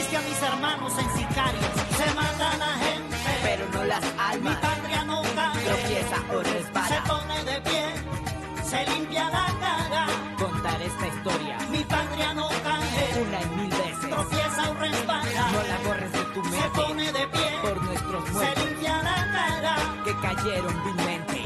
Conviertiste a mis hermanos en sicarios. Se matan a gente, pero no las almas. Mi patria no cae, tropieza o resbala. Se pone de pie, se limpia la cara. Contar esta historia. Mi patria no cae, una y mil veces. Tropieza o resbala. No la borres de tu mente. Se pone de pie, por nuestros muertos. Se limpia la cara. Que cayeron vilmente.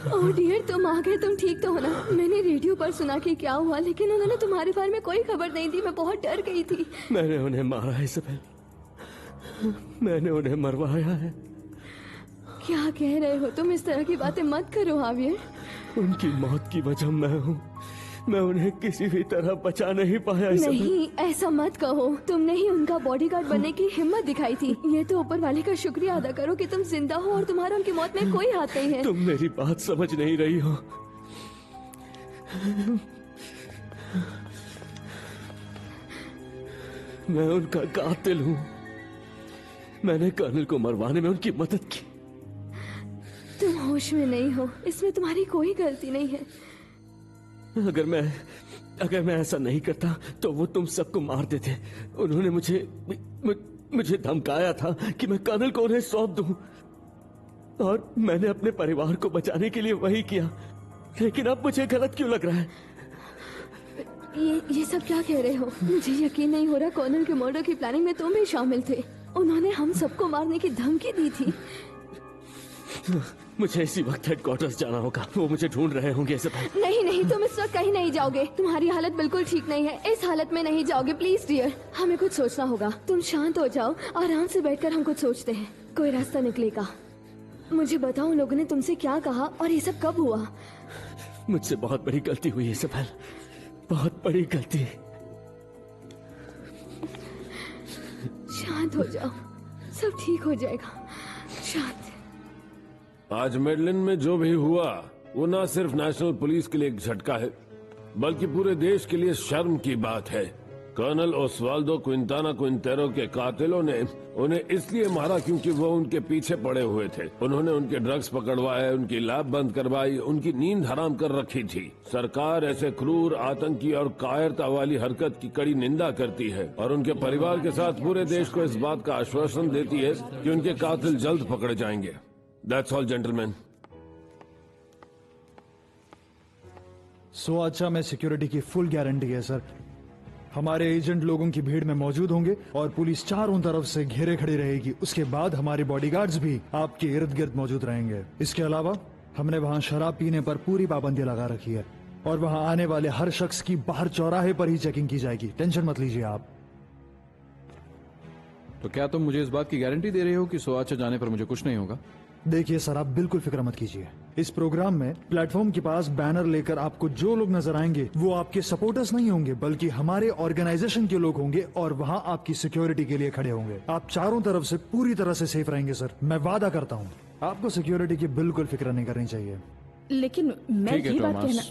Oh dear, तुम आ गए। तुम ठीक तो हो ना? मैंने radio पर सुना कि क्या हुआ, लेकिन उन्होंने तुम्हारे बारे में कोई खबर नहीं दी। मैं बहुत डर गई थी। मैंने उन्हें मारा है इसाबेल, मैंने उन्हें मरवाया है। क्या कह रहे हो तुम? इस तरह की बातें मत करो हावियर। उनकी मौत की वजह मैं हूँ। मैं उन्हें किसी भी तरह बचा नहीं पाया। नहीं, ऐसा मत कहो। तुमने ही उनका बॉडीगार्ड बनने की हिम्मत दिखाई थी। ये तो ऊपर वाले का शुक्रिया अदा करो कि तुम जिंदा हो और तुम्हारा उनकी मौत में कोई हाथ नहीं है। तुम मेरी बात समझ नहीं रही हो। मैं उनका कातिल हूँ। मैंने कर्नल को मरवाने में उनकी मदद की। तुम होश में नहीं हो, इसमें तुम्हारी कोई गलती नहीं है। अगर मैं ऐसा नहीं करता तो वो तुम सबको मार देते। उन्होंने मुझे धमकाया था कि मैं कर्नल को उन्हें सौंप दूं, और मैंने अपने परिवार को बचाने के लिए वही किया। लेकिन अब मुझे गलत क्यों लग रहा है? ये सब क्या कह रहे हो? मुझे यकीन नहीं हो रहा कर्नल के मर्डर की प्लानिंग में तुम भी शामिल थे। उन्होंने हम सबको मारने की धमकी दी थी। मुझे इसी वक्त हेडक्वार्टर्स जाना होगा। वो मुझे ढूंढ रहे होंगे। नहीं, तुम इस वक्त कहीं नहीं जाओगे। तुम्हारी हालत बिल्कुल ठीक नहीं है। इस हालत में नहीं जाओगे। प्लीज डियर, हमें कुछ सोचना होगा। तुम शांत हो जाओ, आराम से बैठकर हम कुछ सोचते हैं। कोई रास्ता निकलेगा। मुझे बताओ, लोगों ने तुमसे क्या कहा और ये सब कब हुआ? मुझसे बहुत बड़ी गलती हुई इसाबेल, बहुत बड़ी गलती। शांत हो जाओ, सब ठीक हो जाएगा। शांत। आज मेडलिन में जो भी हुआ वो न सिर्फ नेशनल पुलिस के लिए एक झटका है, बल्कि पूरे देश के लिए शर्म की बात है। कर्नल ओस्वाल्डो क्विंटाना क्विंटेरो के कातिलों ने उन्हें इसलिए मारा क्योंकि वो उनके पीछे पड़े हुए थे। उन्होंने उनके ड्रग्स पकड़वाए, उनकी लैब बंद करवाई, उनकी नींद हराम कर रखी थी। सरकार ऐसे क्रूर, आतंकी और कायरता वाली हरकत की कड़ी निंदा करती है और उनके परिवार के साथ पूरे देश को इस बात का आश्वासन देती है कि उनके कातिल जल्द पकड़े जाएंगे। That's all, gentlemen. अच्छा में सिक्योरिटी की फुल गारंटी है सर। हमारे एजेंट लोगों की भीड़ में मौजूद होंगे और पुलिस चारों तरफ से घेरे खड़ी रहेगी। उसके बाद हमारे बॉडीगार्ड्स भी आपके इर्द गिर्द मौजूद रहेंगे। इसके अलावा हमने वहाँ शराब पीने पर पूरी पाबंदी लगा रखी है और वहाँ आने वाले हर शख्स की बाहर चौराहे पर ही चेकिंग की जाएगी। टेंशन मत लीजिए आप। तो क्या तुम मुझे इस बात की गारंटी दे रहे हो कि सोआचा जाने पर मुझे कुछ नहीं होगा? देखिए सर, आप बिल्कुल फिक्र मत कीजिए। इस प्रोग्राम में प्लेटफॉर्म के पास बैनर लेकर आपको जो लोग नजर आएंगे वो आपके सपोर्टर्स नहीं होंगे, बल्कि हमारे ऑर्गेनाइजेशन के लोग होंगे और वहाँ आपकी सिक्योरिटी के लिए खड़े होंगे। आप चारों तरफ से पूरी तरह से सेफ रहेंगे सर, मैं वादा करता हूँ। आपको सिक्योरिटी की बिल्कुल फिक्र नहीं करनी चाहिए। लेकिन मैं ये बात कहना।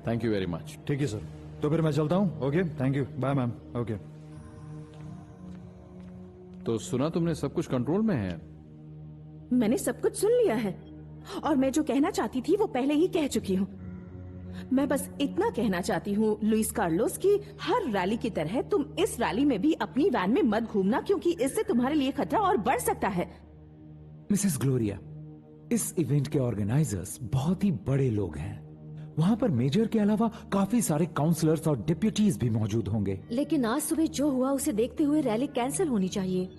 Thank you very much. ठीक है सर, तो फिर मैं चलता हूँ। Okay, thank you, bye ma'am. Okay. तो सुना तुमने सब कुछ कंट्रोल में है? मैंने सब कुछ सुन लिया है और मैं जो कहना चाहती थी वो पहले ही कह चुकी हूँ। मैं बस इतना कहना चाहती हूँ लुइस कार्लोस की हर रैली की तरह तुम इस रैली में भी अपनी वैन में मत घूमना, क्योंकि इससे तुम्हारे लिए खतरा और बढ़ सकता है। मिसेस ग्लोरिया, इस इवेंट के ऑर्गेनाइजर्स बहुत ही बड़े लोग हैं। वहाँ पर मेजर के अलावा काफी सारे काउंसलर्स और डिप्यूटीज भी मौजूद होंगे। लेकिन आज सुबह जो हुआ उसे देखते हुए रैली कैंसिल होनी चाहिए।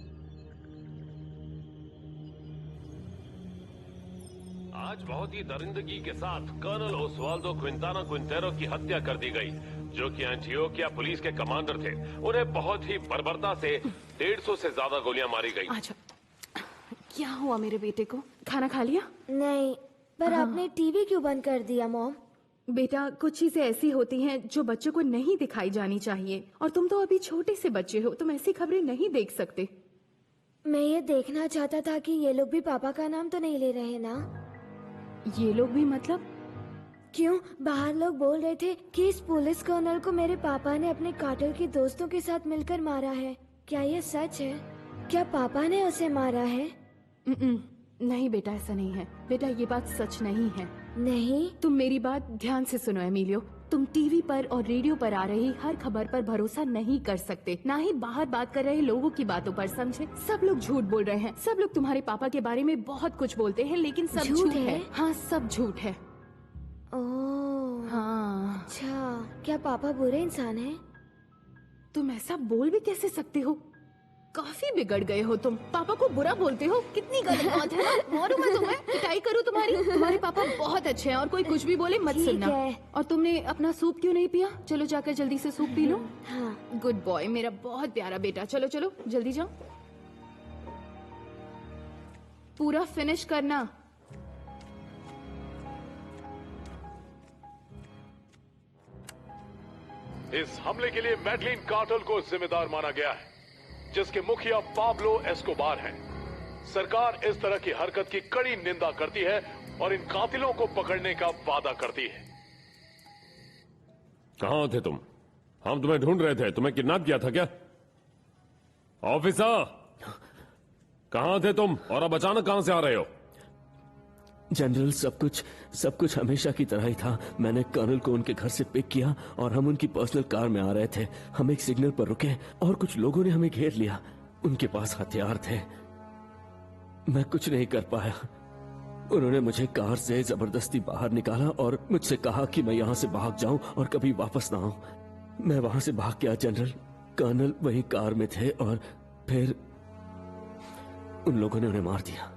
आज बहुत ही दरिंदगी के साथ कर्नल ओस्वाल्डो क्विंटाना क्विंटेरो की हत्या कर दी गई, जो कि एंटियोकिया पुलिस के कमांडर थे। उन्हें बहुत ही बर्बरता से 150 से ज्यादा गोलियां मारी गई। अच्छा, क्या हुआ मेरे बेटे को? खाना खा लिया? नहीं, पर आपने टीवी क्यों बंद कर दिया मॉम? बेटा, कुछ चीजें ऐसी होती हैं जो बच्चों को नहीं दिखाई जानी चाहिए, और तुम तो अभी छोटे से बच्चे हो, तुम ऐसी खबरें नहीं देख सकते। मैं ये देखना चाहता था कि ये लोग भी पापा का नाम तो नहीं ले रहे ना। ये लोग भी मतलब? क्यों, बाहर लोग बोल रहे थे कि इस पुलिस कर्नल को मेरे पापा ने अपने कातिल के दोस्तों के साथ मिलकर मारा है। क्या ये सच है? क्या पापा ने उसे मारा है? नहीं बेटा, ऐसा नहीं है। बेटा, ये बात सच नहीं है। नहीं? तुम मेरी बात ध्यान से सुनो एमिलियो। तुम टीवी पर और रेडियो पर आ रही हर खबर पर भरोसा नहीं कर सकते, ना ही बाहर बात कर रहे लोगों की बातों पर, समझे? सब लोग झूठ बोल रहे हैं। सब लोग तुम्हारे पापा के बारे में बहुत कुछ बोलते हैं, लेकिन सब झूठ है। हाँ, सब झूठ है। ओह हाँ। अच्छा, क्या पापा बुरे इंसान हैं? तुम ऐसा बोल भी कैसे सकते हो? काफी बिगड़ गए हो तुम। पापा को बुरा बोलते हो, कितनी गलत बात है ना। मारूं मैं तुम्हें, पिटाई करूं तुम्हारी? तुम्हारे पापा बहुत अच्छे हैं और कोई कुछ भी बोले मत सुनना। और तुमने अपना सूप क्यों नहीं पिया? चलो जाकर जल्दी से सूप पी लो। हाँ। गुड बॉय, मेरा बहुत प्यारा बेटा। चलो चलो जल्दी जाओ, पूरा फिनिश करना। इस हमले के लिए मैडलिन कार्टेल को जिम्मेदार माना गया है, जिसके मुखिया पाब्लो एस्कोबार हैं। सरकार इस तरह की हरकत की कड़ी निंदा करती है और इन कातिलों को पकड़ने का वादा करती है। कहां थे तुम? हम तुम्हें ढूंढ रहे थे। तुम्हें किडनैप किया था क्या? ऑफिसर, कहां थे तुम और अब अचानक कहां से आ रहे हो? जनरल, सब कुछ हमेशा की तरह ही था। मैंने कर्नल को उनके घर से पिक किया और हम उनकी पर्सनल कार में आ रहे थे। हम एक सिग्नल पर रुके और कुछ लोगों ने हमें घेर लिया। उनके पास हथियार थे। मैं कुछ नहीं कर पाया। उन्होंने मुझे कार से जबरदस्ती बाहर निकाला और मुझसे कहा कि मैं यहां से भाग जाऊं और कभी वापस ना आऊं। मैं वहां से भाग गया जनरल। कर्नल वही कार में थे और फिर उन लोगों ने उन्हें मार दिया।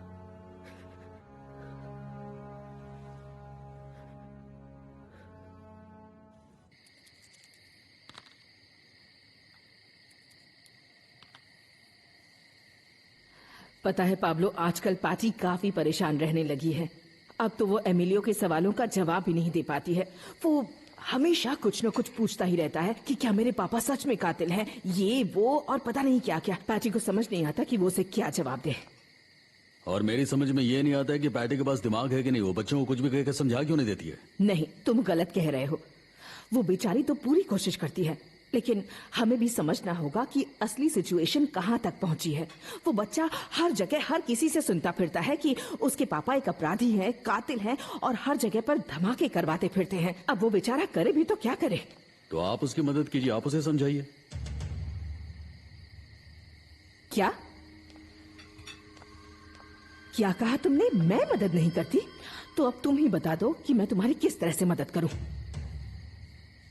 पता है पाब्लो, आजकल पाची काफी परेशान रहने लगी है। अब तो वो एमिलियो के सवालों का जवाब भी नहीं दे पाती है। वो हमेशा कुछ न कुछ पूछता ही रहता है कि क्या मेरे पापा सच में कातिल हैं, ये वो और पता नहीं क्या क्या। पैटी को समझ नहीं आता कि वो उसे क्या जवाब दे। और मेरी समझ में ये नहीं आता है कि पैटी के पास दिमाग है कि नहीं। वो बच्चों को कुछ भी कहकर समझा क्यों नहीं देती है? नहीं, तुम गलत कह रहे हो। वो बेचारी तो पूरी कोशिश करती है, लेकिन हमें भी समझना होगा कि असली सिचुएशन कहाँ तक पहुंची है। वो बच्चा हर जगह हर किसी से सुनता फिरता है कि उसके पापा एक अपराधी हैं, कातिल हैं और हर जगह पर धमाके करवाते फिरते हैं। अब वो बेचारा करे भी तो क्या करे? तो आप उसकी मदद कीजिए, आप उसे समझाइए। क्या क्या कहा तुमने? मैं मदद नहीं करती? तो अब तुम ही बता दो कि मैं तुम्हारी किस तरह से मदद करूं।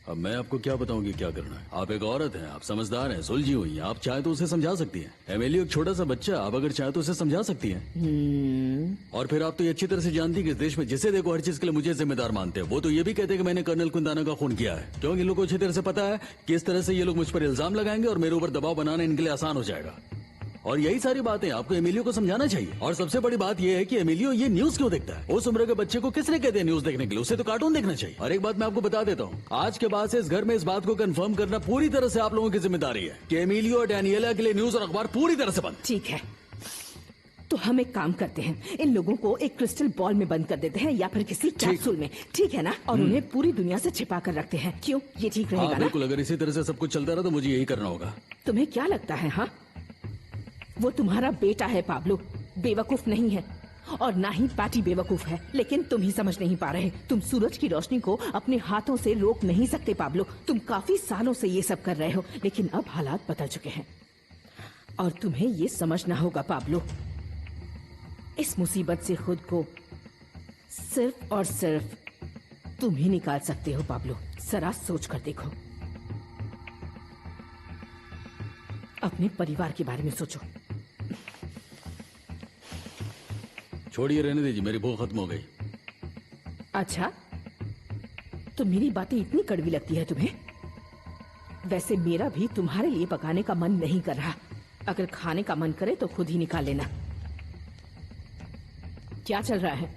अब मैं आपको क्या बताऊंगी क्या करना है? आप एक औरत हैं, आप समझदार हैं, सुलझी हुई हैं। आप चाहे तो उसे समझा सकती हैं। एमिलियो एक छोटा सा बच्चा, आप अगर चाहे तो उसे समझा सकती हैं। और फिर आप तो ये अच्छी तरह से जानती हैं कि इस देश में जिसे देखो हर चीज के लिए मुझे जिम्मेदार मानते हैं। वो तो ये भी कहते हैं कि मैंने कर्नल कुंदाना का खून किया है, क्योंकि इन लोगों को अच्छी तरह से पता है कि इस तरह से ये लोग मुझ पर इल्जाम लगाएंगे और मेरे ऊपर दबाव बनाना इनके लिए आसान हो जाएगा। और यही सारी बातें आपको एमिलियो को समझाना चाहिए। और सबसे बड़ी बात यह है कि एमिलियो ये न्यूज क्यों देखता है? उस उम्र के बच्चे को किसने कहते हैं न्यूज देखने के लिए? उसे तो कार्टून देखना चाहिए। और एक बात मैं आपको बता देता हूँ, आज के बाद से इस घर में इस बात को कंफर्म करना पूरी तरह से आप लोगों की जिम्मेदारी है कि एमिलियो और डैनियला के लिए न्यूज और अखबार पूरी तरह से बंद। ठीक है, तो हम एक काम करते हैं, इन लोगों को एक क्रिस्टल बॉल में बंद कर देते हैं या फिर किसी कैप्सूल में, ठीक है ना? और उन्हें पूरी दुनिया से छिपा कर रखते हैं। क्यों, ये ठीक रहेगा ना? बिल्कुल, अगर इसी तरह से सब कुछ चलता रहा तो मुझे यही करना होगा। तुम्हें क्या लगता है? हाँ, वो तुम्हारा बेटा है पाब्लो, बेवकूफ नहीं है। और ना ही पैटी बेवकूफ है, लेकिन तुम ही समझ नहीं पा रहे। तुम सूरज की रोशनी को अपने हाथों से रोक नहीं सकते पाब्लो। तुम काफी सालों से ये सब कर रहे हो, लेकिन अब हालात बदल चुके हैं और तुम्हें ये समझना होगा पाब्लो, इस मुसीबत से खुद को सिर्फ और सिर्फ तुम ही निकाल सकते हो पाब्लो। जरा सोच कर देखो, अपने परिवार के बारे में सोचो। छोड़िए, रहने दीजिए, मेरी भूख खत्म हो गई। अच्छा, तो मेरी बातें इतनी कड़वी लगती है तुम्हें? वैसे मेरा भी तुम्हारे लिए पकाने का मन नहीं कर रहा। अगर खाने का मन करे तो खुद ही निकाल लेना। क्या चल रहा है?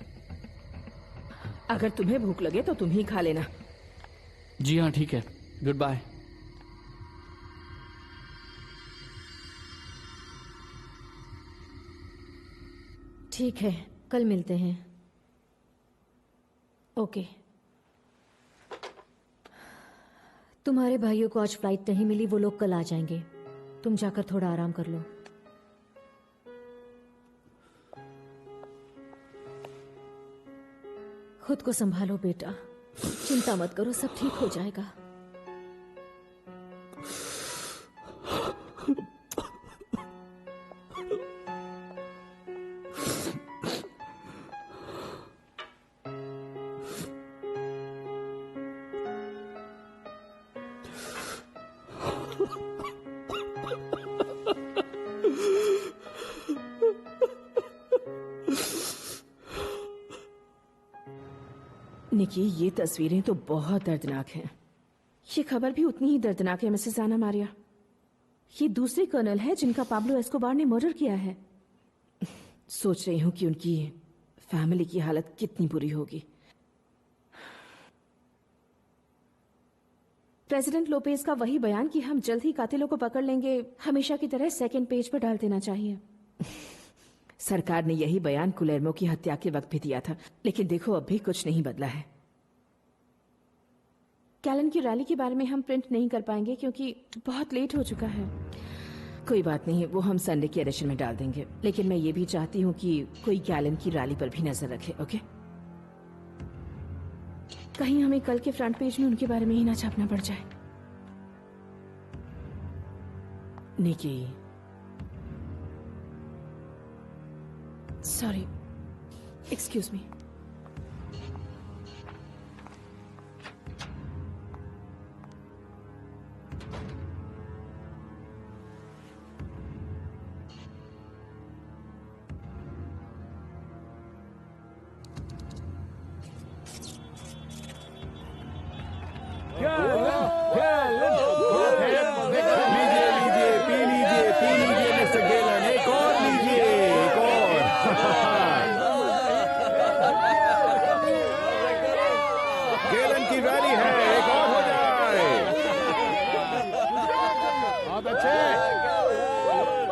अगर तुम्हें भूख लगे तो तुम ही खा लेना। जी हाँ, ठीक है, गुड बाय। ठीक है, कल मिलते हैं। ओके। तुम्हारे भाइयों को आज फ्लाइट नहीं मिली, वो लोग कल आ जाएंगे। तुम जाकर थोड़ा आराम कर लो। खुद को संभालो बेटा, चिंता मत करो, सब ठीक हो जाएगा। निकी, ये तस्वीरें तो बहुत दर्दनाक हैं। ये खबर भी उतनी ही दर्दनाक है मिसेस आना मारिया। ये दूसरे कर्नल है जिनका पाब्लो एस्कोबार ने मर्डर किया है। सोच रही हूं कि उनकी फैमिली की हालत कितनी बुरी होगी। प्रेसिडेंट लोपेज का वही बयान कि हम जल्द ही कातिलों को पकड़ लेंगे, हमेशा की तरह सेकंड पेज पर डाल देना चाहिए। सरकार ने यही बयान कुलेर्मो की हत्या के वक्त भी दिया था, लेकिन देखो अब भी कुछ नहीं बदला है। कैलन की रैली के बारे में हम प्रिंट नहीं कर पाएंगे क्योंकि बहुत लेट हो चुका है। कोई बात नहीं, वो हम संडे की एडिशन में डाल देंगे, लेकिन मैं ये भी चाहती हूँ कि कोई कैलन की रैली पर भी नजर रखे। ओके? कहीं हमें कल के फ्रंट पेज में उनके बारे में ही ना छापना पड़ जाए। निकी, सॉरी, एक्सक्यूज मी।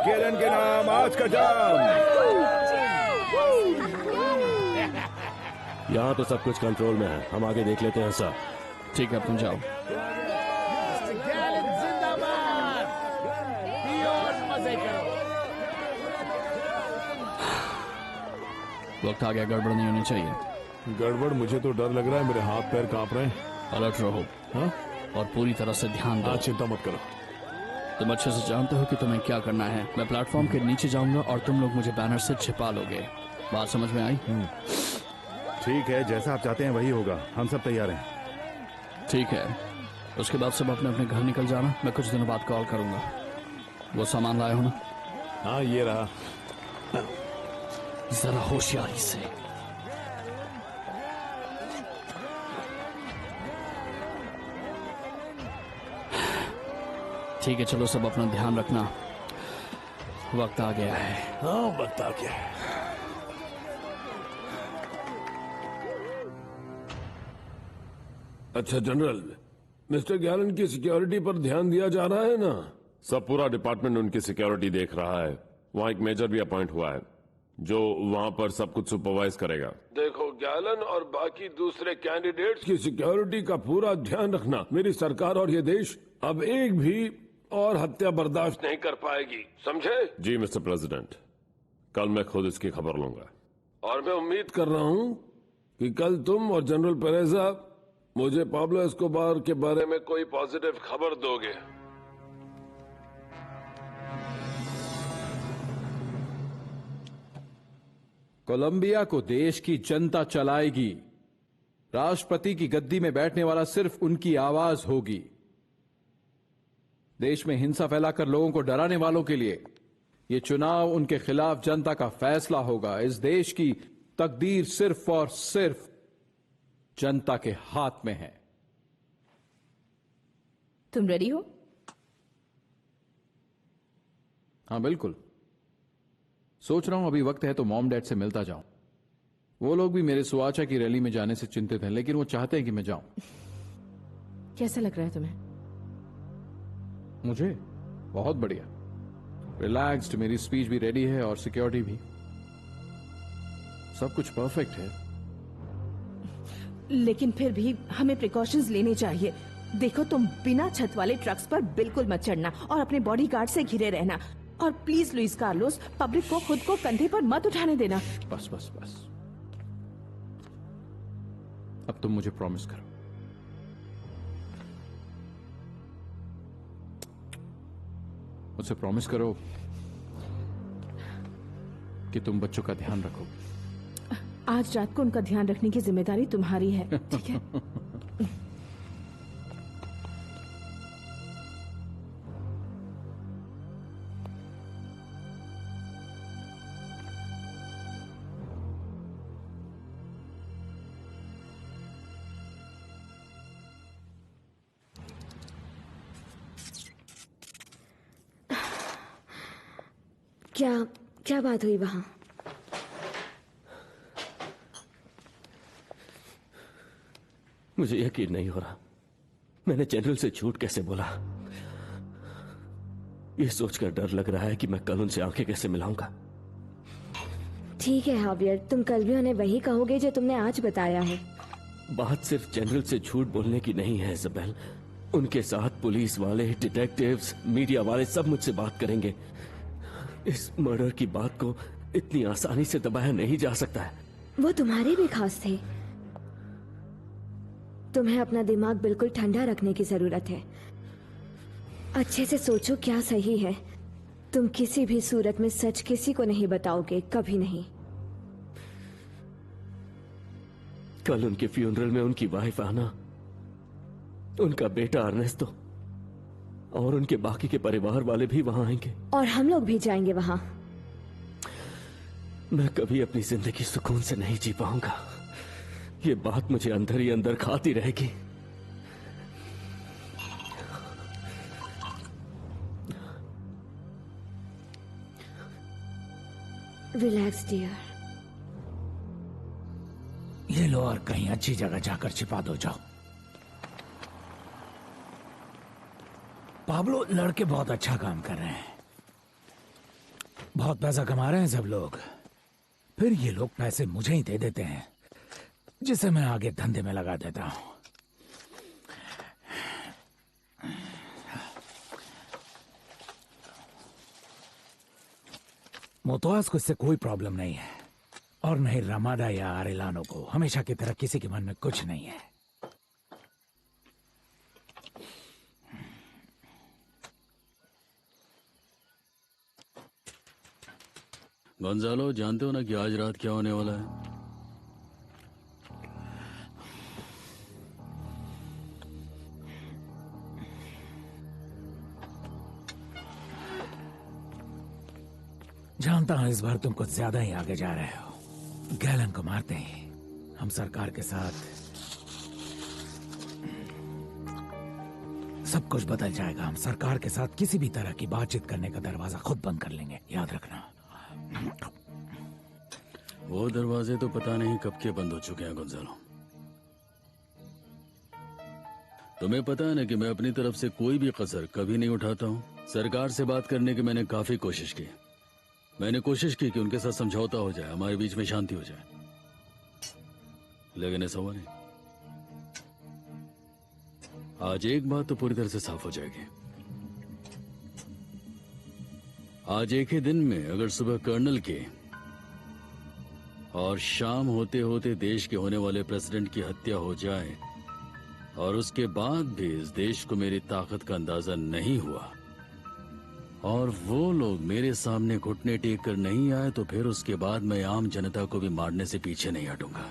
केलन के नाम आज का जाम। यहाँ तो सब कुछ कंट्रोल में है, हम आगे देख लेते हैं सर। ठीक है, तुम जाओ। वक्त आ गया, गड़बड़ नहीं होनी चाहिए। गड़बड़? मुझे तो डर लग रहा है, मेरे हाथ पैर कांप रहे हैं। अलर्ट रहो। हाँ? और पूरी तरह से ध्यान दो। चिंता मत करो। तुम अच्छे से जानते हो कि तुम्हें क्या करना है। मैं प्लेटफॉर्म के नीचे जाऊंगा और तुम लोग मुझे बैनर से छिपा लोगे। बात समझ में आई? ठीक है, जैसा आप चाहते हैं वही होगा। हम सब तैयार हैं। ठीक है, उसके बाद सब अपने अपने घर निकल जाना। मैं कुछ दिनों बाद कॉल करूंगा। वो सामान लाए हो ना? हाँ, ये रहा। जरा होशियारी से। ठीक है, चलो सब अपना ध्यान रखना। वक्त आ गया है। हाँ, वक्त आ गया है। अच्छा जनरल, मिस्टर गैलन की सिक्योरिटी पर ध्यान दिया जा रहा है ना? सब पूरा डिपार्टमेंट उनकी सिक्योरिटी देख रहा है। वहाँ एक मेजर भी अपॉइंट हुआ है जो वहाँ पर सब कुछ सुपरवाइज करेगा। देखो, गैलन और बाकी दूसरे कैंडिडेट्स की सिक्योरिटी का पूरा ध्यान रखना। मेरी सरकार और ये देश अब एक भी और हत्या बर्दाश्त नहीं कर पाएगी, समझे? जी मिस्टर प्रेसिडेंट, कल मैं खुद इसकी खबर लूंगा। और मैं उम्मीद कर रहा हूँ कि कल तुम और जनरल पेरेजा मुझे पाब्लो एस्कोबार के बारे में कोई पॉजिटिव खबर दोगे। कोलंबिया को देश की जनता चलाएगी। राष्ट्रपति की गद्दी में बैठने वाला सिर्फ उनकी आवाज होगी। देश में हिंसा फैलाकर लोगों को डराने वालों के लिए ये चुनाव उनके खिलाफ जनता का फैसला होगा। इस देश की तकदीर सिर्फ और सिर्फ जनता के हाथ में है। तुम रेडी हो? हाँ बिल्कुल। सोच रहा हूं अभी वक्त है तो मॉम डैड से मिलता जाऊं। वो लोग भी मेरे सुआचा की रैली में जाने से चिंतित हैं, लेकिन वो चाहते हैं कि मैं जाऊं। कैसा लग रहा है तुम्हें? मुझे बहुत बढ़िया, रिलैक्स्ड। मेरी स्पीच भी रेडी है और सिक्योरिटी भी। सब कुछ परफेक्ट है। लेकिन फिर भी हमें प्रिकॉशंस लेने चाहिए। देखो, तुम बिना छत वाले ट्रक्स पर बिल्कुल मत चढ़ना और अपने बॉडीगार्ड से घिरे रहना। और प्लीज लुइस कार्लोस, पब्लिक को खुद को कंधे पर मत उठाने देना। बस बस बस, अब तुम मुझे प्रॉमिस करो। मुझसे प्रॉमिस करो कि तुम बच्चों का ध्यान रखोगे। आज रात को उनका ध्यान रखने की जिम्मेदारी तुम्हारी है, ठीक है? क्या क्या बात हुई वहां? मुझे यकीन नहीं हो रहा, मैंने जनरल से झूठ कैसे बोला। ये सोचकर डर लग रहा है कि मैं कल उनसे आंखें कैसे मिलाऊंगा। ठीक है हावियर, तुम कल भी उन्हें वही कहोगे जो तुमने आज बताया है। बात सिर्फ जनरल से झूठ बोलने की नहीं है इज़ाबेल। उनके साथ पुलिस वाले, डिटेक्टिव्स, मीडिया वाले सब मुझसे बात करेंगे। इस मर्डर की बात को इतनी आसानी से दबाया नहीं जा सकता है। वो तुम्हारे भी खास थे। तुम्हें अपना दिमाग बिल्कुल ठंडा रखने की जरूरत है। अच्छे से सोचो क्या सही है। तुम किसी भी सूरत में सच किसी को नहीं बताओगे, कभी नहीं। कल उनके फ्यूनरल में उनकी वाइफ आना, उनका बेटा अर्नेस्टो और उनके बाकी के परिवार वाले भी वहां आएंगे। और हम लोग भी जाएंगे वहां। मैं कभी अपनी जिंदगी सुकून से नहीं जी पाऊंगा। ये बात मुझे अंदर ही अंदर खाती रहेगी। Relax dear. ये लो और कहीं अच्छी जगह जाकर छिपा दो। जाओ। पाब्लो, लड़के बहुत अच्छा काम कर रहे हैं, बहुत पैसा कमा रहे हैं सब लोग। फिर ये लोग पैसे मुझे ही दे देते हैं, जिसे मैं आगे धंधे में लगा देता हूं। मोतोआस को इससे कोई प्रॉब्लम नहीं है, और नहीं रमादा या आरेलानो को। हमेशा की तरह किसी के मन में कुछ नहीं है। गोंजालो, जानते हो ना कि आज रात क्या होने वाला है? जानता हूं इस बार तुम कुछ ज्यादा ही आगे जा रहे हो। गैलन को मारते ही हम सरकार के साथ सब कुछ बदल जाएगा। हम सरकार के साथ किसी भी तरह की बातचीत करने का दरवाजा खुद बंद कर लेंगे, याद रखना। वो दरवाजे तो पता नहीं कब के बंद हो चुके हैं गोंजालो। तुम्हें पता है ना कि मैं अपनी तरफ से कोई भी कसर कभी नहीं उठाता हूँ। सरकार से बात करने की मैंने काफी कोशिश की। मैंने कोशिश की कि उनके साथ समझौता हो जाए, हमारे बीच में शांति हो जाए, लेकिन ऐसा हुआ नहीं। आज एक बात तो पूरी तरह से साफ हो जाएगी। आज एक ही दिन में अगर सुबह कर्नल के और शाम होते होते देश के होने वाले प्रेसिडेंट की हत्या हो जाए, और उसके बाद भी इस देश को मेरी ताकत का अंदाजा नहीं हुआ, और वो लोग मेरे सामने घुटने टेक कर नहीं आए, तो फिर उसके बाद मैं आम जनता को भी मारने से पीछे नहीं हटूंगा।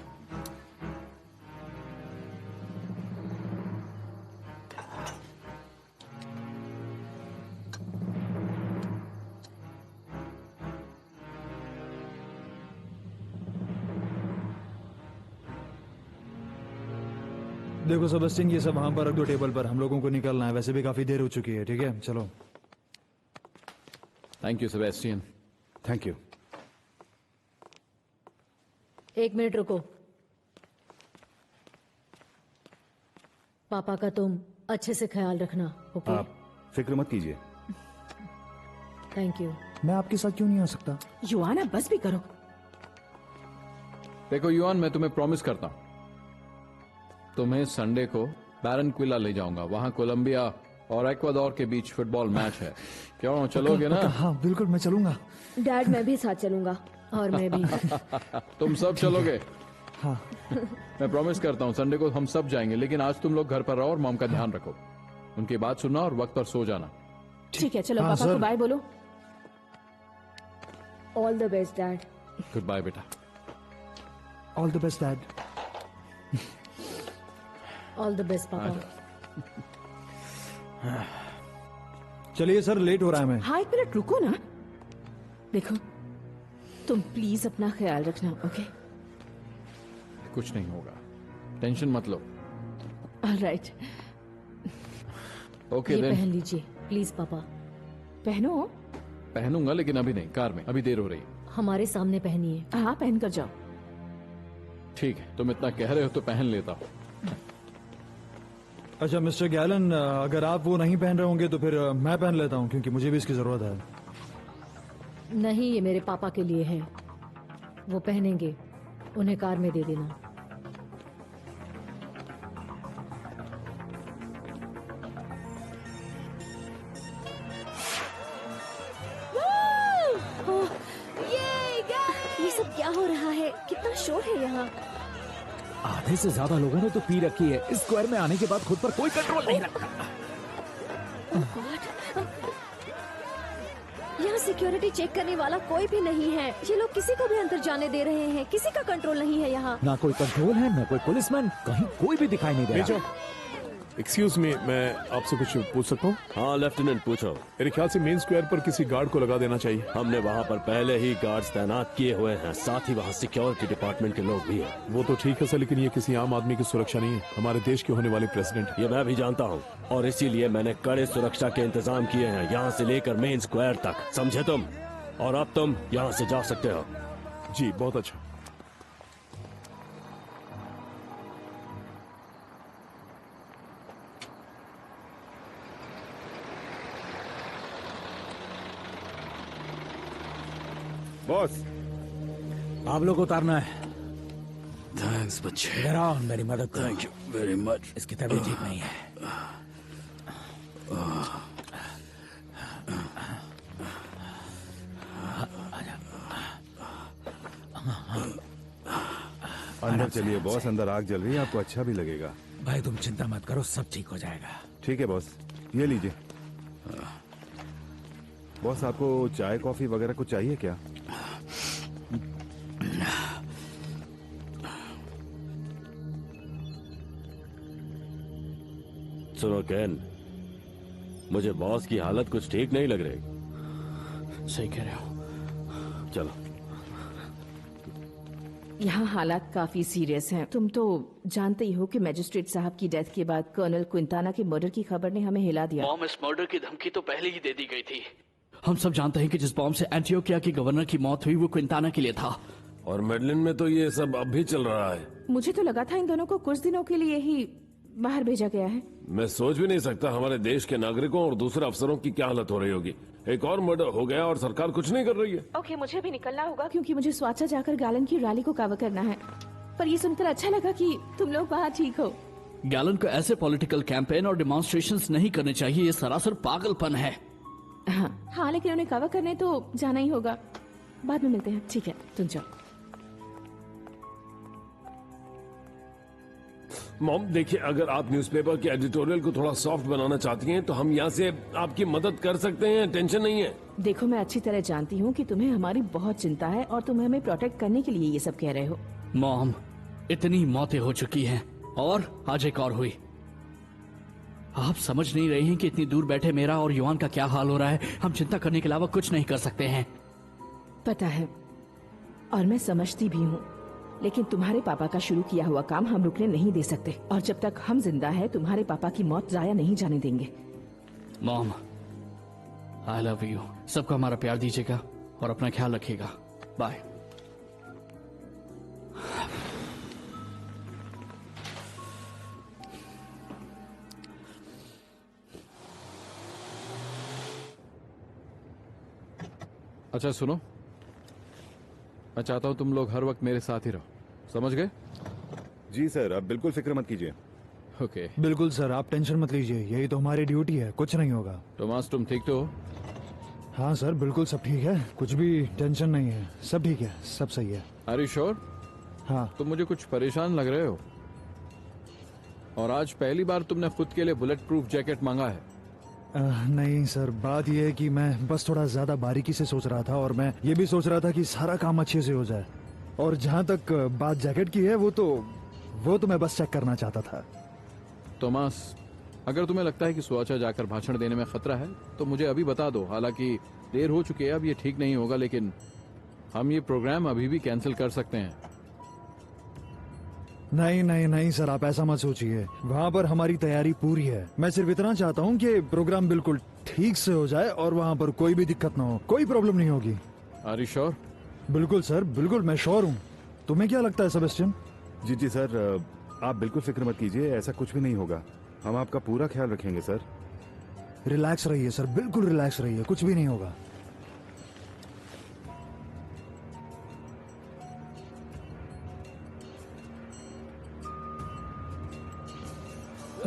देखो सेबेस्टियन, ये सब वहां पर रख दो टेबल पर। हम लोगों को निकलना है, वैसे भी काफी देर हो चुकी है। ठीक है, चलो। Thank you Sebastian. Thank you. एक मिनट रुको। पापा का तुम अच्छे से ख्याल रखना, ओके? आप फिक्र मत कीजिए। Thank you. मैं आपके साथ क्यों नहीं आ सकता? युआना, बस भी करो। देखो युआन, मैं तुम्हें प्रॉमिस करता हूं, तुम्हें संडे को बैरनक्विला ले जाऊंगा। वहां कोलंबिया और एक्वाडोर के बीच फुटबॉल मैच है। क्यों, चलोगे ना? हाँ बिल्कुल, मैं चलूंगा। डैड मैं भी साथ चलूंगा। और मैं भी। तुम सब चलोगे? हाँ। मैं प्रॉमिस करता हूँ संडे को हम सब जाएंगे, लेकिन आज तुम लोग घर पर रहो और मॉम का ध्यान रखो। उनकी बात सुनना और वक्त पर सो जाना। ठीक है, चलो हाँ, पापा सर। को बाय बोलो। All the best dad. Good bye बेटा। All the best dad. All the best पापा। चलिए सर, लेट हो रहा है। मैं हाँ, एक मिनट रुको ना। देखो, तुम प्लीज अपना ख्याल रखना, ओके? कुछ नहीं होगा, टेंशन मत लो। ऑलराइट। ओके ये देन। पहन लीजिए प्लीज पापा। पहनो। पहनूंगा, लेकिन अभी नहीं, कार में, अभी देर हो रही। हमारे सामने पहनिए। हाँ, पहन कर जाओ। ठीक है, तुम इतना कह रहे हो तो पहन लेता हूँ। अच्छा मिस्टर गैलन, अगर आप वो नहीं पहन रहे होंगे तो फिर मैं पहन लेता हूँ, क्योंकि मुझे भी इसकी जरूरत है। नहीं, ये मेरे पापा के लिए है, वो पहनेंगे, उन्हें कार में दे देना। ये सब क्या हो रहा है? कितना शोर है यहाँ। आधे से ज्यादा लोगों ने तो पी रखी है। इस स्क्वायर में आने के बाद खुद पर कोई कंट्रोल नहीं रखता। यहाँ सिक्योरिटी चेक करने वाला कोई भी नहीं है। ये लोग किसी को भी अंदर जाने दे रहे हैं। किसी का कंट्रोल नहीं है यहाँ। ना कोई कंट्रोल है, ना कोई पुलिसमैन, कहीं कोई भी दिखाई नहीं दे रहा। एक्सक्यूज मी, मैं आपसे कुछ पूछ सकता हूँ? हाँ लेफ्टिनेंट, पूछो। मेरे ख्याल से मेन स्क्वायर पर किसी गार्ड को लगा देना चाहिए। हमने वहाँ पर पहले ही गार्ड्स तैनात किए हुए हैं, साथ ही वहाँ सिक्योरिटी डिपार्टमेंट के लोग भी हैं। वो तो ठीक है सर, लेकिन ये किसी आम आदमी की सुरक्षा नहीं है, हमारे देश के होने वाले प्रेसिडेंट। ये मैं भी जानता हूँ, और इसीलिए मैंने कड़े सुरक्षा के इंतजाम किए हैं, यहाँ से लेकर मेन स्क्वायर तक, समझे तुम? और अब तुम यहाँ से जा सकते हो। जी बहुत अच्छा। बॉस, आप लोग को उतारना है। थैंक्स बच्चे। इधर आओ, मेरी मदद करो। Thank you very much. इसकी तबीयत ठीक नहीं है। अंदर चलिए बॉस, अंदर आग जल रही है, आपको अच्छा भी लगेगा। भाई तुम चिंता मत करो, सब ठीक हो जाएगा। ठीक है बॉस, ये लीजिए। बॉस, आपको चाय कॉफी वगैरह कुछ चाहिए क्या? सुनो केन, मुझे बॉस की हालत कुछ ठीक नहीं लग रही। सही कह रहे हो। चलो। यहाँ हालात काफी सीरियस हैं। तुम तो जानते ही हो कि मैजिस्ट्रेट साहब की डेथ के बाद कर्नल क्विंटाना के मर्डर की खबर ने हमें हिला दिया। मॉम, इस मर्डर की धमकी तो पहले ही दे दी गई थी। हम सब जानते हैं कि जिस बॉम्ब से एंटियोकिया की गवर्नर की मौत हुई वो क्विंटाना के लिए था। और मेडलिन में तो ये सब अब भी चल रहा है। मुझे तो लगा था इन दोनों को कुछ दिनों के लिए ही बाहर भेजा गया है। मैं सोच भी नहीं सकता हमारे देश के नागरिकों और दूसरे अफसरों की क्या हालत हो रही होगी। एक और मर्डर हो गया और सरकार कुछ नहीं कर रही है। ओके, मुझे भी निकलना होगा क्योंकि मुझे स्वाचा जाकर गैलन की रैली को कवर करना है। पर ये सुनकर अच्छा लगा कि तुम लोग वहाँ ठीक हो। गैलन को ऐसे पॉलिटिकल कैंपेन और डिमॉन्स्ट्रेशंस नहीं करने चाहिए, ये सरासर पागलपन है। हाँ, लेकिन उन्हें कवर करने तो जाना ही होगा। बाद में मिलते हैं। ठीक है, तुम जाओ। मॉम देखिए, अगर आप न्यूज़पेपर के एडिटोरियल को थोड़ा सॉफ्ट बनाना चाहती हैं तो हम यहाँ से आपकी मदद कर सकते हैं, टेंशन नहीं है। देखो, मैं अच्छी तरह जानती हूँ कि तुम्हें हमारी बहुत चिंता है और तुम हमें प्रोटेक्ट करने के लिए ये सब कह रहे हो। मॉम, इतनी मौतें हो चुकी हैं और आज एक और हुई। आप समझ नहीं रहे हैं कि इतनी दूर बैठे मेरा और युवान का क्या हाल हो रहा है। हम चिंता करने के अलावा कुछ नहीं कर सकते हैं। पता है, और मैं समझती भी हूँ, लेकिन तुम्हारे पापा का शुरू किया हुआ काम हम रुकने नहीं दे सकते। और जब तक हम जिंदा हैं, तुम्हारे पापा की मौत जाया नहीं जाने देंगे। Mom, I love you. सबको हमारा प्यार दीजिएगा और अपना ख्याल रखिएगा। बाय। अच्छा सुनो, मैं चाहता हूं तुम लोग हर वक्त मेरे साथ ही रहो। समझ गए? जी सर, आप बिल्कुल फिक्र मत कीजिए। ओके। बिल्कुल सर, आप टेंशन मत लीजिए, यही तो हमारी ड्यूटी है, कुछ नहीं होगा। टोमास, तुम ठीक तो हो? हाँ सर, बिल्कुल सब ठीक है, कुछ भी टेंशन नहीं है, सब ठीक है, सब सही है। Are you sure? हाँ। तुम मुझे कुछ परेशान लग रहे हो, और आज पहली बार तुमने खुद के लिए बुलेट प्रूफ जैकेट मांगा है। नहीं सर, बात यह है कि मैं बस थोड़ा ज्यादा बारीकी से सोच रहा था, और मैं ये भी सोच रहा था कि सारा काम अच्छे से हो जाए। और जहाँ तक बात जैकेट की है, वो तो मैं बस चेक करना चाहता था। टोमास, अगर तुम्हें लगता है कि सुआचा जाकर भाषण देने में खतरा है तो मुझे अभी बता दो। हालांकि देर हो चुकी है, अब ये ठीक नहीं होगा, लेकिन हम ये प्रोग्राम अभी भी कैंसिल कर सकते हैं। नहीं नहीं नहीं सर, आप ऐसा मत सोचिए, वहाँ पर हमारी तैयारी पूरी है। मैं सिर्फ इतना चाहता हूँ कि प्रोग्राम बिल्कुल ठीक से हो जाए और वहाँ पर कोई भी दिक्कत ना हो, कोई प्रॉब्लम नहीं होगी। Are you sure? बिल्कुल सर, बिल्कुल, मैं श्योर हूँ। तुम्हें क्या लगता है सेबेस्टियन? जी सर, आप बिल्कुल फिक्र मत कीजिए, ऐसा कुछ भी नहीं होगा, हम आपका पूरा ख्याल रखेंगे सर। रिलैक्स रहिए सर, बिल्कुल रिलैक्स रहिए, कुछ भी नहीं होगा।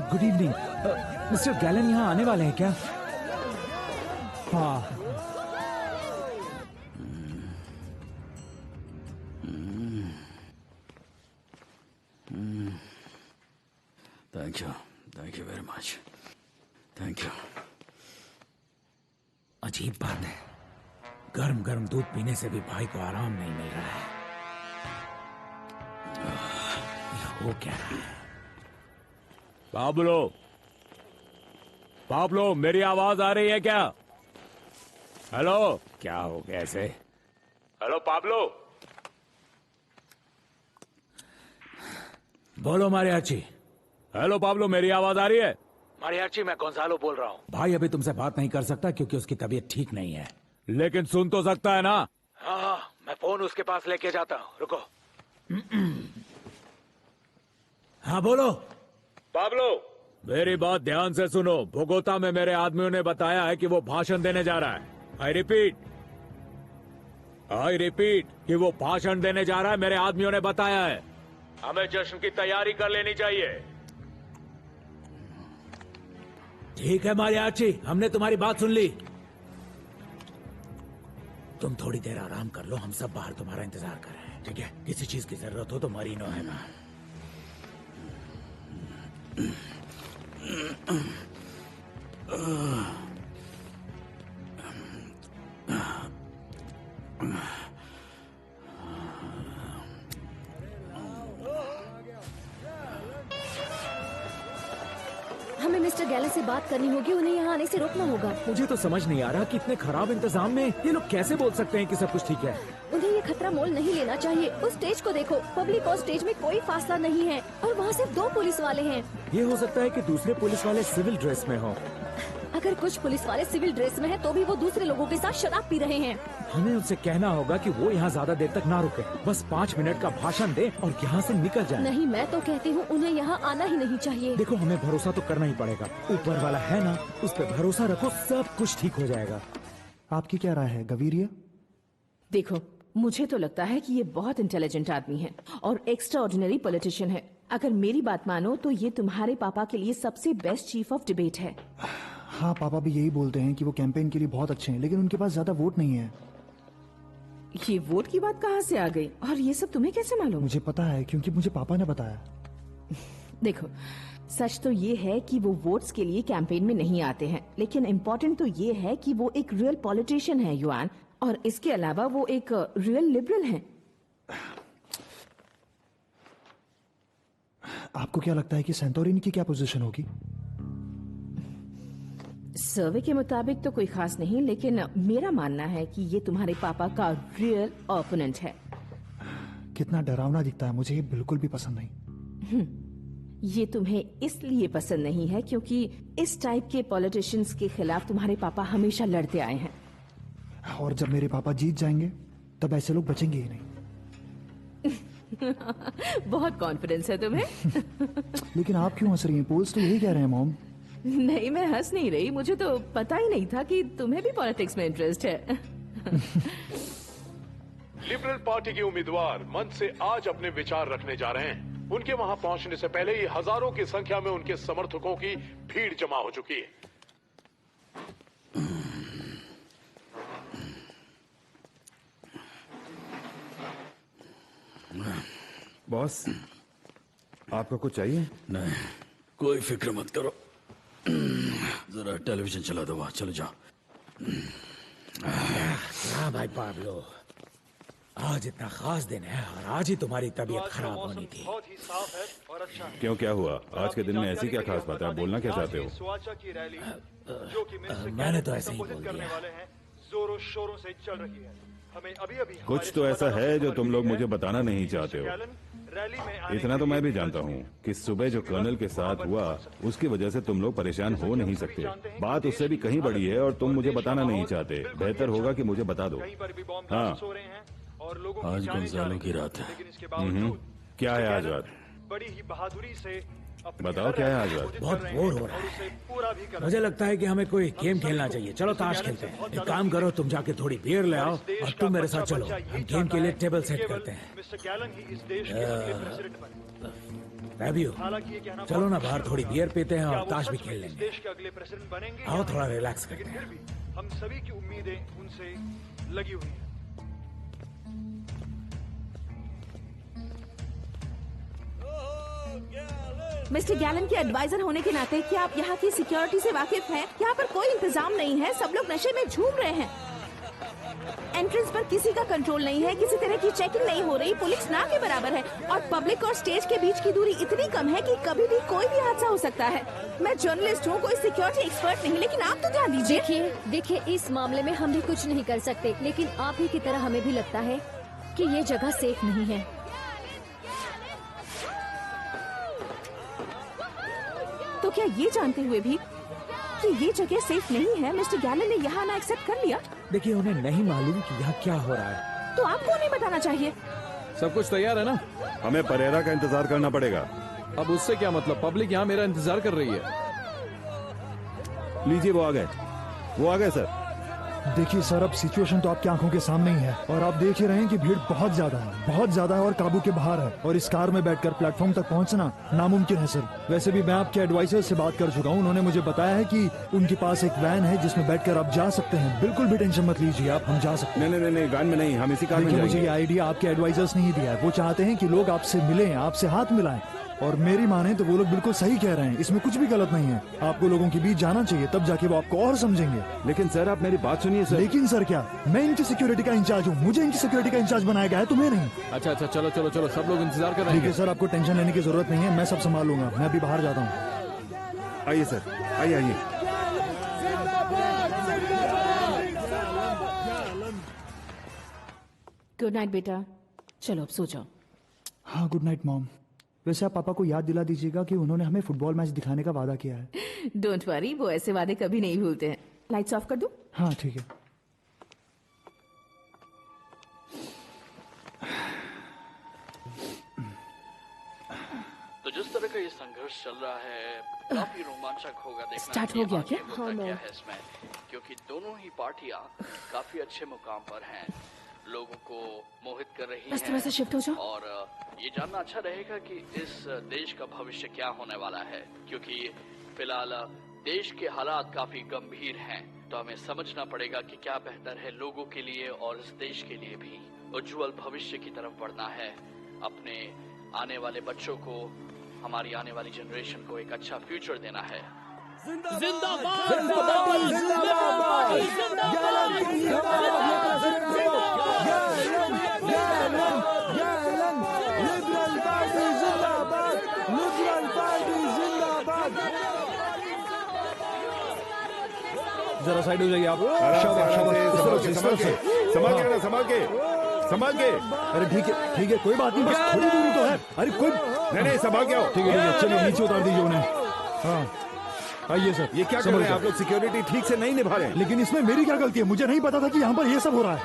Good evening. मिस्टर गैलन यहाँ आने वाले हैं क्या? हाँ। Thank you very much, thank you. अजीब बात है, गर्म गर्म दूध पीने से भी भाई को आराम नहीं मिल रहा है। ये हो क्या रहा है? पाब्लो, मेरी आवाज आ रही है क्या? हेलो, क्या हो गया ऐसे? हेलो पाब्लो, बोलो मारियाची। हेलो पाब्लो, मेरी आवाज आ रही है? मारियाची, मैं गोंजालो बोल रहा हूँ। भाई अभी तुमसे बात नहीं कर सकता क्योंकि उसकी तबीयत ठीक नहीं है। लेकिन सुन तो सकता है ना? हाँ, मैं फोन उसके पास लेके जाता हूँ, रुको। हाँ बोलो। पाब्लो, मेरी बात ध्यान से सुनो। बोगोता में मेरे आदमियों ने बताया है कि वो भाषण देने जा रहा है। आई रिपीट कि वो भाषण देने जा रहा है, मेरे आदमियों ने बताया है। हमें जश्न की तैयारी कर लेनी चाहिए। ठीक है मारियाची, हमने तुम्हारी बात सुन ली। तुम थोड़ी देर आराम कर लो, हम सब बाहर तुम्हारा इंतजार कर रहे हैं, ठीक है? किसी चीज की जरूरत हो तो मरीनो है ना। हमें मिस्टर गैलन से बात करनी होगी, उन्हें यहाँ आने से रोकना होगा। मुझे तो समझ नहीं आ रहा कि इतने खराब इंतजाम में ये लोग कैसे बोल सकते हैं कि सब कुछ ठीक है। उन्हें ये खतरा मोल नहीं लेना चाहिए। उस स्टेज को देखो, पब्लिक और स्टेज में कोई फासला नहीं है, और वहाँ सिर्फ 2 पुलिस वाले हैं। ये हो सकता है कि दूसरे पुलिस वाले सिविल ड्रेस में हो। अगर कुछ पुलिस वाले सिविल ड्रेस में हैं, तो भी वो दूसरे लोगों के साथ शराब पी रहे हैं। हमें उनसे कहना होगा कि वो यहाँ ज्यादा देर तक ना रुके, बस 5 मिनट का भाषण दे और यहाँ से निकल जाए। नहीं, मैं तो कहती हूँ उन्हें यहाँ आना ही नहीं चाहिए। देखो, हमें भरोसा तो करना ही पड़ेगा, ऊपर वाला है ना, उस पर भरोसा रखो, सब कुछ ठीक हो जाएगा। आपकी क्या राय है गवीरिया? देखो, मुझे तो लगता है कि ये बहुत इंटेलिजेंट आदमी है और एक्स्ट्रा ऑर्डिनरी पॉलिटिशियन है। अगर मेरी बात मानो तो ये तुम्हारे पापा के लिए सबसे बेस्ट चीफ ऑफ डिबेट है। हाँ, पापा भी यही बोलते हैं कि वो कैंपेन के लिए बहुत अच्छे हैं, लेकिन उनके पास ज्यादा वोट नहीं है। ये वोट की बात कहाँ से आ गई और ये सब तुम्हें कैसे मालूम? मुझे पता है क्योंकि मुझे पापा ने बताया। देखो, सच तो ये है कि वो वोट्स के लिए कैंपेन में नहीं आते हैं, लेकिन इम्पोर्टेंट तो ये है कि वो एक रियल पॉलिटिशियन है युआन, और इसके अलावा वो एक रियल लिबरल है। आपको क्या लगता है कि सेंटोरिनी की क्या पोजीशन होगी? सर्वे के मुताबिक तो कोई खास नहीं, लेकिन मेरा मानना है कि ये तुम्हारे पापा का रियल ओपोनेंट है। कितना डरावना दिखता है, मुझे ये बिल्कुल भी पसंद नहीं। ये तुम्हें इसलिए पसंद नहीं है क्योंकि इस टाइप के पॉलिटिशियंस के खिलाफ तुम्हारे पापा हमेशा लड़ते आए हैं। और जब मेरे पापा जीत जाएंगे तब ऐसे लोग बचेंगे ही नहीं। बहुत कॉन्फिडेंस है तुम्हें। लेकिन आप क्यों हंस रही हैं? पोल्स तो यही कह रहे हैं मॉम। नहीं, मैं हंस नहीं रही, मुझे तो पता ही नहीं था कि तुम्हें भी पॉलिटिक्स में इंटरेस्ट है। लिबरल पार्टी के उम्मीदवार मंच से आज अपने विचार रखने जा रहे हैं। उनके वहां पहुंचने से पहले ही हजारों की संख्या में उनके समर्थकों की भीड़ जमा हो चुकी है। बॉस, आपको कुछ चाहिए? नहीं, कोई फिक्र मत करो। जरा टेलीविजन चला दो, वहां चलो जाओ। हाँ भाई पाब्लो, आज इतना खास दिन है और आज ही तुम्हारी तबीयत खराब होनी थी। क्यों, क्या हुआ? आज के दिन में ऐसी क्या खास बात है? आप बोलना क्या चाहते हो? मैंने तो ऐसे ही बोल दिया। जोरों शोरों से चल रही है। हमें अभी कुछ तो ऐसा है जो तुम लोग मुझे बताना नहीं चाहते हो। इतना तो मैं भी जानता हूँ कि सुबह जो कर्नल के साथ हुआ उसकी वजह से तुम लोग परेशान हो नहीं सकते। बात उससे भी कहीं बड़ी है और तुम मुझे बताना नहीं चाहते। बेहतर होगा कि मुझे बता दो। हाँ, आज गोंजालो की रात है। क्या है आज रात? बड़ी ही बहादुरी से बताओ, क्या है आज रात? बहुत बोर हो रहा है। मुझे लगता है कि हमें कोई गेम खेलना चाहिए। चलो ताश खेलते हैं। एक काम करो, तुम जाके थोड़ी बियर ले आओ और तुम मेरे साथ चलो। हम गेम के लिए टेबल सेट करते हैं। फैबियो, चलो ना बाहर थोड़ी बियर पीते हैं और ताश भी खेल लेंगे। आओ थोड़ा रिलैक्स करते हैं। हम सभी की उम्मीदें उनसे लगी हुई हैं। मिस्टर गैलन के एडवाइजर होने के नाते क्या आप यहाँ की सिक्योरिटी से वाकिफ हैं? यहाँ पर कोई इंतजाम नहीं है, सब लोग नशे में झूम रहे हैं। एंट्रेंस पर किसी का कंट्रोल नहीं है, किसी तरह की चेकिंग नहीं हो रही, पुलिस ना के बराबर है और पब्लिक और स्टेज के बीच की दूरी इतनी कम है कि कभी भी कोई भी हादसा हो सकता है। मैं जर्नलिस्ट हूँ, कोई सिक्योरिटी एक्सपर्ट नहीं, लेकिन आप तो ध्यान दीजिए। देखिए, इस मामले में हम भी कुछ नहीं कर सकते, लेकिन आप ही की तरह हमें भी लगता है कि ये जगह सेफ नहीं है। तो क्या ये जानते हुए भी कि ये जगह सेफ नहीं है, मिस्टर गैलन ने यहाँ ना एक्सेप्ट कर लिया? देखिए, उन्हें नहीं मालूम कि यहाँ क्या हो रहा है। तो आपको नहीं बताना चाहिए। सब कुछ तैयार है ना? हमें परेरा का इंतजार करना पड़ेगा। अब उससे क्या मतलब? पब्लिक यहाँ मेरा इंतजार कर रही है। लीजिए, वो आ गए सर। देखिए सर, अब सिचुएशन तो आपकी आंखों के सामने ही है और आप देख ही रहे हैं कि भीड़ बहुत ज्यादा है और काबू के बाहर है और इस कार में बैठकर प्लेटफॉर्म तक पहुंचना नामुमकिन है सर। वैसे भी मैं आपके एडवाइजर से बात कर चुका हूं, उन्होंने मुझे बताया है कि उनके पास एक वैन है जिसमें बैठकर आप जा सकते हैं। बिल्कुल भी टेंशन मत लीजिए आप, हम जा सकते हैं। नहीं, वैन में नहीं, हम इसी कार में जाएंगे। मुझे ये आइडिया आपके एडवाइजर्स ने ही दिया है। वो चाहते हैं कि लोग आपसे मिलें, आपसे हाथ मिलाएं और मेरी माने तो वो लोग बिल्कुल सही कह रहे हैं, इसमें कुछ भी गलत नहीं है। आपको लोगों के बीच जाना चाहिए, तब जाके वो आपको और समझेंगे। लेकिन सर, आप मेरी बात सुनिए सर। लेकिन सर क्या? मैं इनकी सिक्योरिटी का इंचार्ज हूँ, मुझे इनकी सिक्योरिटी का इंचार्ज बनाया गया है, तुम्हें नहीं। अच्छा, चलो, सब लोग इंतजार कर रहे हैं। ठीक है सर, आपको टेंशन लेने की जरूरत नहीं है, मैं सब संभाल लूंगा। मैं अभी बाहर जाता हूँ। आइए सर, आइए। गुड नाइट बेटा, चलो अब सो जाओ। हाँ, गुड नाइट मॉम। वैसे आप पापा को याद दिला दीजिएगा कि उन्होंने हमें फुटबॉल मैच दिखाने का वादा किया है। डोंट वरी, वो ऐसे वादे कभी नहीं भूलते हैं। लाइट्स ऑफ कर दूं? हाँ ठीक है। तो जिस तरह का ये संघर्ष चल रहा है, काफी रोमांचक होगा देखना। स्टार्ट हो गया क्या? हाँ, क्या है इसमें, क्योंकि दोनों ही पार्टियां काफी अच्छे मुकाम पर हैं, लोगों को मोहित कर रही बस थोड़ा सा शिफ्ट हो जाओ। और ये जानना अच्छा रहेगा कि इस देश का भविष्य क्या होने वाला है, क्योंकि फिलहाल देश के हालात काफी गंभीर हैं। तो हमें समझना पड़ेगा कि क्या बेहतर है लोगों के लिए और इस देश के लिए भी। उज्जवल भविष्य की तरफ बढ़ना है, अपने आने वाले बच्चों को, हमारी आने वाली जनरेशन को एक अच्छा फ्यूचर देना है। जरा साइड हो जाइए आप। संभाल के। अरे ठीक है, कोई बात नहीं, बस थोड़ी दूरी तो है। अरे कोई नहीं, संभाल के आओ। ठीक है, चलिए नीचे उतार दीजिए उन्हें। हाँ आइए सर। ये क्या कर रहे हैं आप लोग? सिक्योरिटी ठीक से नहीं निभा रहे हैं। लेकिन इसमें मेरी क्या गलती है? मुझे नहीं पता था कि यहाँ पर ये सब हो रहा है।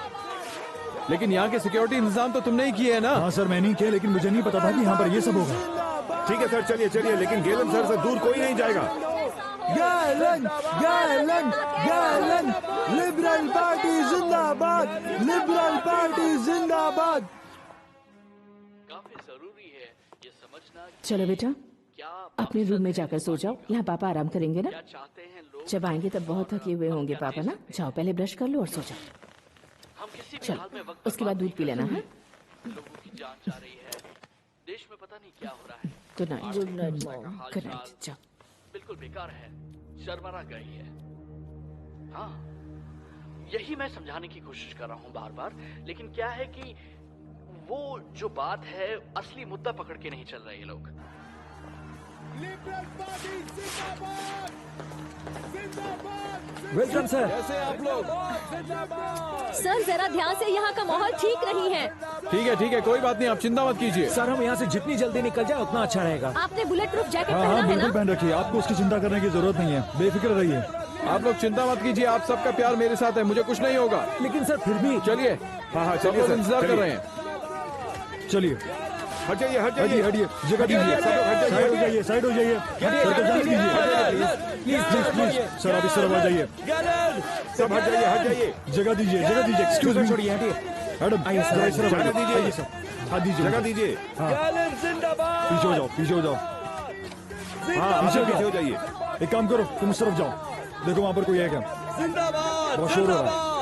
लेकिन यहाँ के सिक्योरिटी इंतजाम तो तुमने ही किए है ना? हाँ सर, मैं नहीं किया, लेकिन मुझे नहीं पता था कि यहाँ पर ये सब होगा। ठीक है सर, चलिए, लेकिन गैलन सर से दूर कोई नहीं जाएगा। Gallon gallon gallon liberal party जिंदाबाद, लिबरल पार्टी जिंदाबाद। काफी जरूरी है ये समझना चलो बेटा, अपने रूम में जाकर सो जाओ। यहाँ पापा आराम करेंगे ना। चाहते हैं लोग। जब आएंगे तब बहुत थके हुए होंगे पापा ना। जाओ पहले ब्रश कर लो और सो जाओ। हम किसी भी चलो हाल में वक्त उसके बाद दूध पी लेना है। लोगों की जान जा रही है, देश में पता नहीं क्या हो रहा है। Good night. Good night mom. Good night. जाओ। बिल्कुल बेकार है, शर्मरा गई है। हाँ, यही मैं समझाने की कोशिश कर रहा हूँ बार बार, लेकिन क्या है कि वो जो बात है असली मुद्दा पकड़ के नहीं चल रहे ये लोग। Welcome sir. कैसे आप लोग? सर जरा ध्यान से, यहाँ का माहौल ठीक नहीं है। ठीक है कोई बात नहीं, आप चिंता मत कीजिए। सर हम यहाँ से जितनी जल्दी निकल जाए उतना अच्छा रहेगा। आपने बुलेट प्रूफ जैकेट हाँ पहना हाँ है बिल्कुल ना? पहन रखिए, आपको उसकी चिंता करने की जरूरत नहीं है, बेफिक्र रहिए। आप लोग चिंता मत कीजिए, आप सबका प्यार मेरे साथ है, मुझे कुछ नहीं होगा। लेकिन सर फिर भी चलिए। हाँ सब लोग इंतजार कर रहे हैं। चलिए हट जाइए, हट हटिए हटिए, जगह दीजिए, साइड हो जाइए, साइड हो जाइए, सर को जाने दीजिए, प्लीज प्लीज प्लीज सर, आप इस तरफ आ जाइए, सब हट जाइए, हट जाइए, जगह दीजिए, जगह दीजिए। एक्सक्यूज मी, छोड़िए हटिए। मैडम आइए सर, जरा इस तरफ जगह दीजिए। आइए सर, हाथ दीजिए, जगह दीजिए। हाँ पीछे हो जाओ, पीछे हो जाओ, हाँ पीछे हो जाइए। एक काम करो, तुम इस तरफ जाओ, देखो वहाँ पर कोई है क्या? बहुत शोर हो रहा है।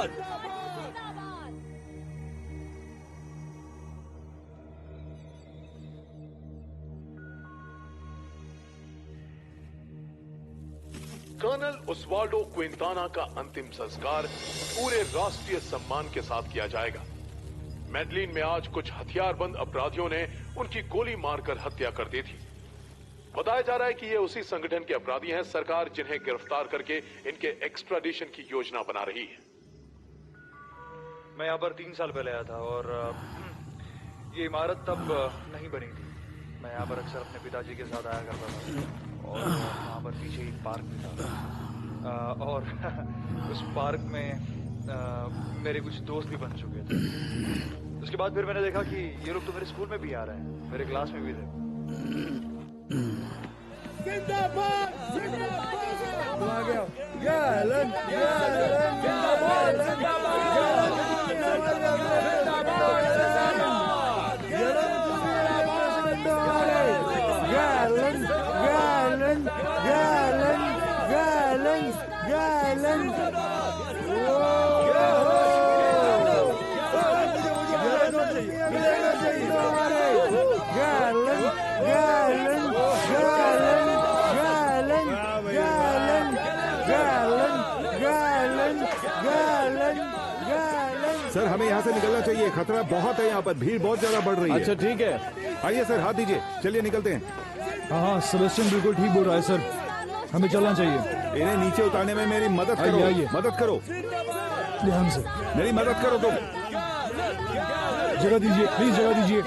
कर्नल ओस्वाल्डो क्विंटाना का अंतिम संस्कार पूरे राष्ट्रीय सम्मान के साथ किया जाएगा। मेडलिन में आज कुछ हथियारबंद अपराधियों ने उनकी गोली मारकर हत्या कर दी थी। बताया जा रहा है कि ये उसी संगठन के अपराधी हैं, सरकार जिन्हें गिरफ्तार करके इनके एक्स्ट्राडिशन की योजना बना रही है। मैं यहाँ पर 3 साल पहले आया था और ये इमारत तब नहीं बनी थी। मैं यहाँ पर अक्सर अपने पिताजी के साथ आया करता था और वहाँ पर पीछे एक पार्क भी था और उस पार्क में मेरे कुछ दोस्त भी बन चुके थे। उसके बाद फिर मैंने देखा कि ये लोग तो मेरे स्कूल में भी आ रहे हैं, मेरे क्लास में भी थे। सर हमें यहाँ से निकलना चाहिए, खतरा बहुत है, यहाँ पर भीड़ बहुत ज्यादा बढ़ रही है। अच्छा ठीक है, आइए सर, हाथ दीजिए, चलिए निकलते हैं। हाँ सेबेस्टियन बिल्कुल ठीक बोल रहा है सर, हमें चलना चाहिए। इन्हें नीचे उतारने में मेरी मदद करो, आइए। मदद करो, ध्यान से मेरी मदद करो तुम। जगह दीजिए, प्लीज जगह दीजिए।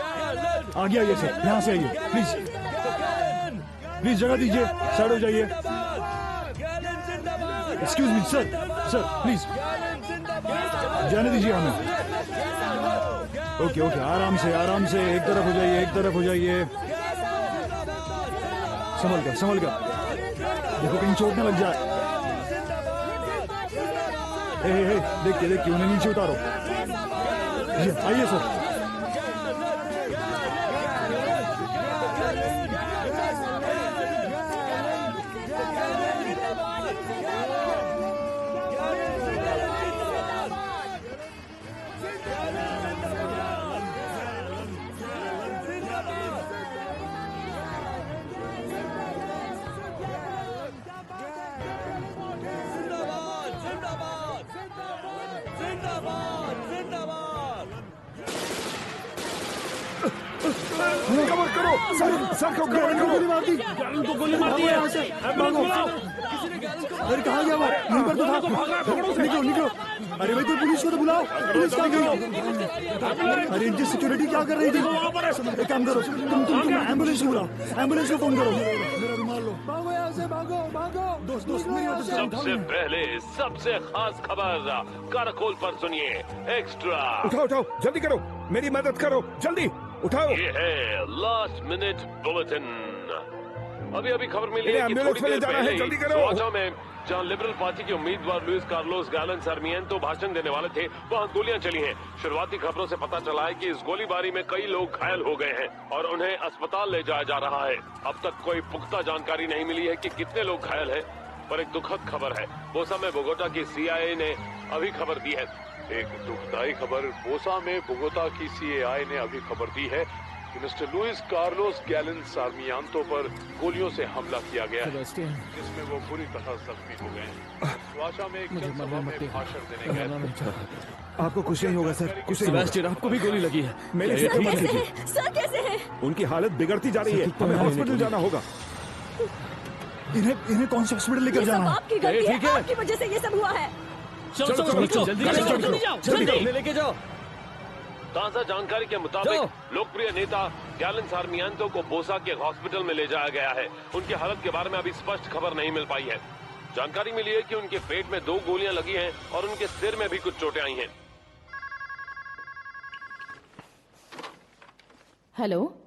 आगे आइए सर, यहाँ से आइए प्लीज, प्लीज जगह दीजिए, साइड हो जाइए। Excuse me sir, sir please जाने दीजिए हमें। ओके ओके, आराम से आराम से, एक तरफ हो जाइए, एक तरफ हो जाइए। संभल कर, संभल कर, देखो कहीं चोट न लग जाए। हे देखिए देखिए, उन्हें नीचे उतारो। जी आइए सर। कवर करो, सर को कवर करो। गोली मार दी, को गोली मार दी है। यहाँ से भागो। अरे कहाँ गया वो? यहीं पर तो था। निकलो निकलो, अरे भाई कोई पुलिस को तो बुलाओ, पुलिस कहाँ गई? अरे इनकी सिक्योरिटी क्या कर रही थी? एक काम करो, तुम एम्बुलेंस को बुलाओ, एम्बुलेंस को फोन करो। मेरा रुमाल लो, भागो यहाँ से, भागो भागो। दोस्त दोस्त मेरी मदद करो। सबसे पहले सबसे खास खबर कारकोल पर सुनिए। एक्स्ट्रा उठाओ उठाओ, जल्दी करो, मेरी मदद करो, जल्दी उठाओ। ये है लास्ट मिनट बुलेटिन। अभी अभी खबर मिली है कि थोड़ी देर पहले ही सुवाचा में जहां लिबरल पार्टी के उम्मीदवार लुइस कार्लोस गैलन सार्मिएंटो भाषण देने वाले थे, वहां गोलियां चली हैं। शुरुआती खबरों से पता चला है कि इस गोलीबारी में कई लोग घायल हो गए हैं और उन्हें अस्पताल ले जाया जा रहा है। अब तक कोई पुख्ता जानकारी नहीं मिली है कि कितने लोग घायल हैं, पर एक दुखद खबर है। बोसा में बोगोटा की CIA ने अभी खबर दी है। एक दुखदायी खबर बोसा में बोगोटा की CIA ने अभी खबर दी है कि मिस्टर लुइस कार्लोस गैलन सार्मिएंटो पर गोलियों से हमला किया गया है, जिसमें वो बुरी तरह जख्मी हो गए हैं। सुवाचा में एक जनसभा में भाषण देने गए थे। आपको कुछ नहीं होगा सर, कुछ नहीं सेबेस्टियन, आपको भी गोली लगी है। मेरे सर कैसे है? सर कैसे है? उनकी हालत बिगड़ती जा रही है, हमें हॉस्पिटल जाना होगा। इन्हें कौन से हॉस्पिटल लेकर जाना है? आपकी गलती है, आपकी वजह से ये सब हुआ है। जल्दी लेके जाओ। ताजा जानकारी के मुताबिक लोकप्रिय नेता गैलन सार्मिएंटो को बोसा के हॉस्पिटल में ले जाया गया है। उनकी हालत के बारे में अभी स्पष्ट खबर नहीं मिल पाई है। जानकारी मिली है कि उनके पेट में 2 गोलियां लगी हैं और उनके सिर में भी कुछ चोटें आई हैं। हेलो।